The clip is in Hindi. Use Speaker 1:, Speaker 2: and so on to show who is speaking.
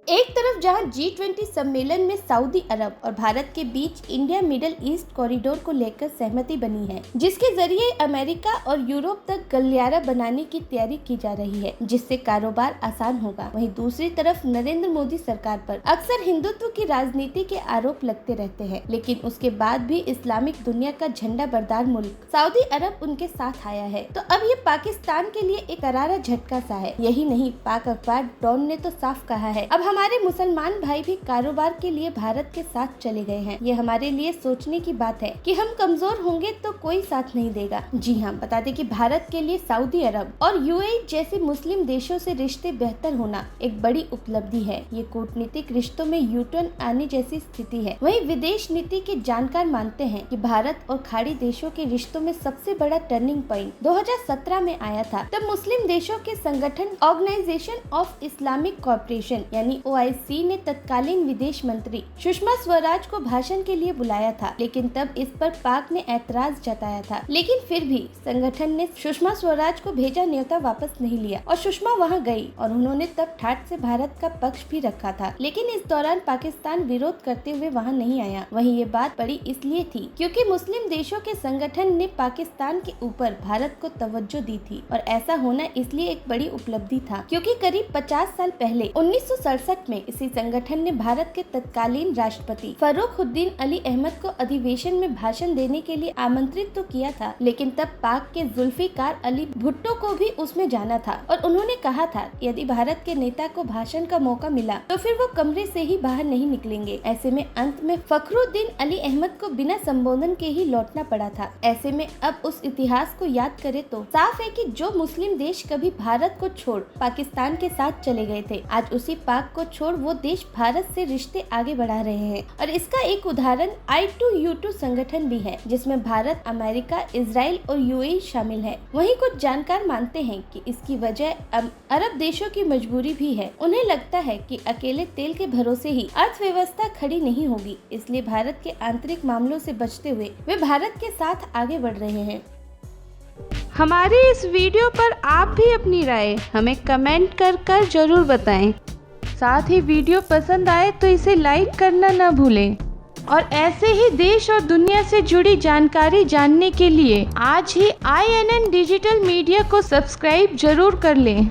Speaker 1: एक तरफ जहां G20 सम्मेलन में सऊदी अरब और भारत के बीच इंडिया मिडिल ईस्ट कॉरिडोर को लेकर सहमति बनी है, जिसके जरिए अमेरिका और यूरोप तक गलियारा बनाने की तैयारी की जा रही है, जिससे कारोबार आसान होगा। वहीं दूसरी तरफ नरेंद्र मोदी सरकार पर अक्सर हिंदुत्व की राजनीति के आरोप लगते रहते हैं, लेकिन उसके बाद भी इस्लामिक दुनिया का झंडा बरदार मुल्क सऊदी अरब उनके साथ आया है। तो अब ये पाकिस्तान के लिए एक करारा झटका सा है। यही नहीं, पाक अखबार डॉन ने तो साफ कहा है, अब हमारे मुसलमान भाई भी कारोबार के लिए भारत के साथ चले गए हैं। ये हमारे लिए सोचने की बात है कि हम कमजोर होंगे तो कोई साथ नहीं देगा। जी हाँ, बता दें कि भारत के लिए सऊदी अरब और यूएई जैसे मुस्लिम देशों से रिश्ते बेहतर होना एक बड़ी उपलब्धि है। ये कूटनीतिक रिश्तों में यूटर्न आने जैसी स्थिति है। वहीं विदेश नीति के जानकार मानते हैं कि भारत और खाड़ी देशों के रिश्तों में सबसे बड़ा टर्निंग पॉइंट 2017 में आया था। तब मुस्लिम देशों के संगठन ऑर्गेनाइजेशन ऑफ इस्लामिक कॉर्पोरेशन यानी OIC ने तत्कालीन विदेश मंत्री सुषमा स्वराज को भाषण के लिए बुलाया था, लेकिन तब इस पर पाक ने ऐतराज जताया था। लेकिन फिर भी संगठन ने सुषमा स्वराज को भेजा न्योता वापस नहीं लिया और सुषमा वहां गई और उन्होंने तब ठाट से भारत का पक्ष भी रखा था। लेकिन इस दौरान पाकिस्तान विरोध करते हुए वहां नहीं आया। वहीं ये बात बड़ी इसलिए थी क्योंकि मुस्लिम देशों के संगठन ने पाकिस्तान के ऊपर भारत को तवज्जो दी थी, और ऐसा होना इसलिए एक बड़ी उपलब्धि था क्योंकि करीब 50 साल पहले 1967 में इसी संगठन ने भारत के तत्कालीन राष्ट्रपति फर्रुखुद्दीन अली अहमद को अधिवेशन में भाषण देने के लिए आमंत्रित तो किया था, लेकिन तब पाक के जुल्फिकार अली भुट्टो को भी उसमें जाना था और उन्होंने कहा था यदि भारत के नेता को भाषण का मौका मिला तो फिर वो कमरे से ही बाहर नहीं निकलेंगे। ऐसे में अंत में फखरुद्दीन अली अहमद को बिना संबोधन के ही लौटना पड़ा था। ऐसे में अब उस इतिहास को याद करे तो साफ है कि जो मुस्लिम देश कभी भारत को छोड़ पाकिस्तान के साथ चले गए थे, आज उसी पाक को छोड़ वो देश भारत से रिश्ते आगे बढ़ा रहे हैं। और इसका एक उदाहरण I2U2 संगठन भी है, जिसमें भारत, अमेरिका, इजराइल और UAE शामिल है। वहीं कुछ जानकार मानते हैं कि इसकी वजह अरब देशों की मजबूरी भी है। उन्हें लगता है कि अकेले तेल के भरोसे ही अर्थव्यवस्था खड़ी नहीं होगी, इसलिए भारत के आंतरिक मामलों से बचते हुए वे भारत के साथ आगे बढ़ रहे हैं।
Speaker 2: हमारे इस वीडियो पर आप भी अपनी राय हमें कमेंट कर जरूर बताएं। साथ ही वीडियो पसंद आए तो इसे लाइक करना न भूलें, और ऐसे ही देश और दुनिया से जुड़ी जानकारी जानने के लिए आज ही INN डिजिटल मीडिया को सब्सक्राइब जरूर कर लें।